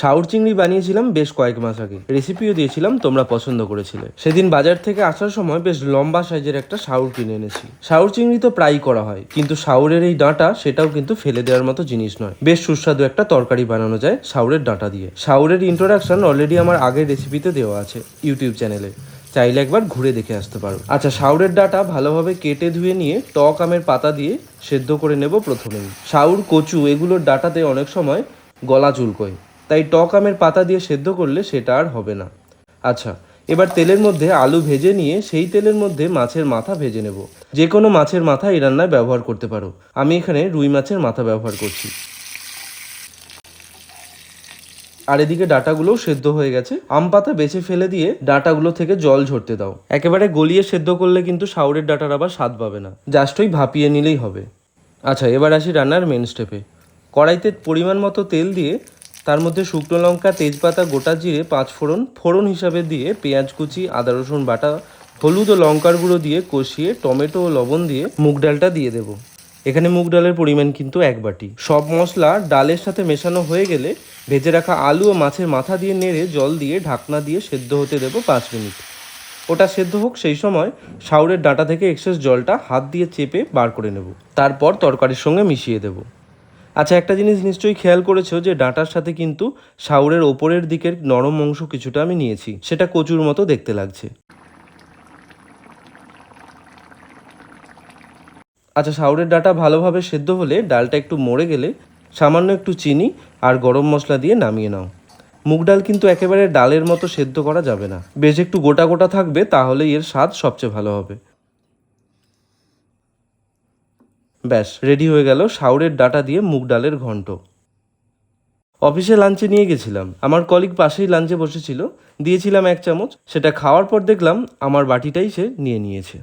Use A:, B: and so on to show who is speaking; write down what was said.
A: শাউর চিংড়ি বানিয়েছিলাম বেশ কয়েক মাস আগে, রেসিপিও দিয়েছিলাম, তোমরা পছন্দ করেছিলে। সেদিন বাজার থেকে আসার সময় বেশ লম্বা সাইজের একটা শাউর কিনে এনেছি। শাউর চিংড়ি তো প্রায়ই করা হয়, কিন্তু শাউরের এই ডাঁটা সেটাও কিন্তু ফেলে দেওয়ার মতো জিনিস নয়। বেশ সুস্বাদু একটা তরকারি বানানো যায় শাউরের ডাঁটা দিয়ে। শাউরের ইন্ট্রোডাকশন অলরেডি আমার আগের রেসিপিতে দেওয়া আছে ইউটিউব চ্যানেলে, চাইলে একবার ঘুরে দেখে আসতে পারো। আচ্ছা, শাউরের ডাঁটা ভালোভাবে কেটে ধুয়ে নিয়ে টক আমের পাতা দিয়ে সেদ্ধ করে নেব প্রথমেই। শাউর, কচু এগুলোর ডাঁটাতে অনেক সময় গলা চুলকোয়, তাই টক আমের পাতা দিয়ে সেদ্ধ করলে সেটা আর হবে না। আচ্ছা, এবার তেলের মধ্যে আলু ভেজে নিয়ে সেই তেলের মধ্যে মাছের মাথা ভেজে নেব। যে কোনো মাছের মাথা এই রান্নায় ব্যবহার করতে পারো, আমি এখানে রুই মাছের মাথা ব্যবহার করছি। আর এদিকে ডাঁটাগুলোও সেদ্ধ হয়ে গেছে। আম পাতা বেছে ফেলে দিয়ে ডাঁটাগুলো থেকে জল ঝরতে দাও। একেবারে গলিয়ে সেদ্ধ করলে কিন্তু শাউরের ডাঁটার আবার স্বাদ পাবে না, জাস্ট ওই ভাপিয়ে নিলেই হবে। আচ্ছা, এবার আসি রান্নার মেন স্টেপে। কড়াইতে পরিমাণ মতো তেল দিয়ে তার মধ্যে শুকনো লঙ্কা, তেজপাতা, গোটা জিরে, ফোড়ন হিসাবে দিয়ে পেঁয়াজ কুচি, আদা রসুন বাটা, হলুদ ও লঙ্কার গুঁড়ো দিয়ে কষিয়ে টমেটো ও লবণ দিয়ে মুগ ডালটা দিয়ে দেবো। এখানে মুগ ডালের পরিমাণ কিন্তু 1 বাটি। সব মশলা ডালের সাথে মেশানো হয়ে গেলে ভেজে রাখা আলু ও মাছের মাথা দিয়ে নেড়ে জল দিয়ে ঢাকনা দিয়ে সেদ্ধ হতে দেবো 5 মিনিট। ওটা সেদ্ধ হোক, সেই সময় শাউরের ডাঁটা থেকে এক্সেস জলটা হাত দিয়ে চেপে বার করে নেব। তারপর তরকারির সঙ্গে মিশিয়ে দেব। আচ্ছা, একটা জিনিস নিশ্চয়ই খেয়াল করেছো যে ডাঁটার সাথে কিন্তু শাউরের ওপরের দিকের নরম অংশ কিছুটা আমি নিয়েছি, সেটা কচুর মতো দেখতে লাগছে। আচ্ছা, শাউরের ডাঁটা ভালোভাবে সেদ্ধ হলে, ডালটা একটু মরে গেলে সামান্য একটু চিনি আর গরম মশলা দিয়ে নামিয়ে নাও। মুগ ডাল কিন্তু একেবারে ডালের মতো সেদ্ধ করা যাবে না, বেশ একটু গোটা গোটা থাকবে, তাহলে এর স্বাদ সবচেয়ে ভালো হবে। ব্যাস, রেডি হয়ে গেল শাউরের ডাঁটা দিয়ে মুগ ডালের ঘন্ট। অফিসে লাঞ্চে নিয়ে গেছিলাম, আমার কলিগ পাশেই লাঞ্চে বসেছিল, দিয়েছিলাম 1 চামচ। সেটা খাওয়ার পর দেখলাম আমার বাটিটাই সে নিয়ে নিয়েছে।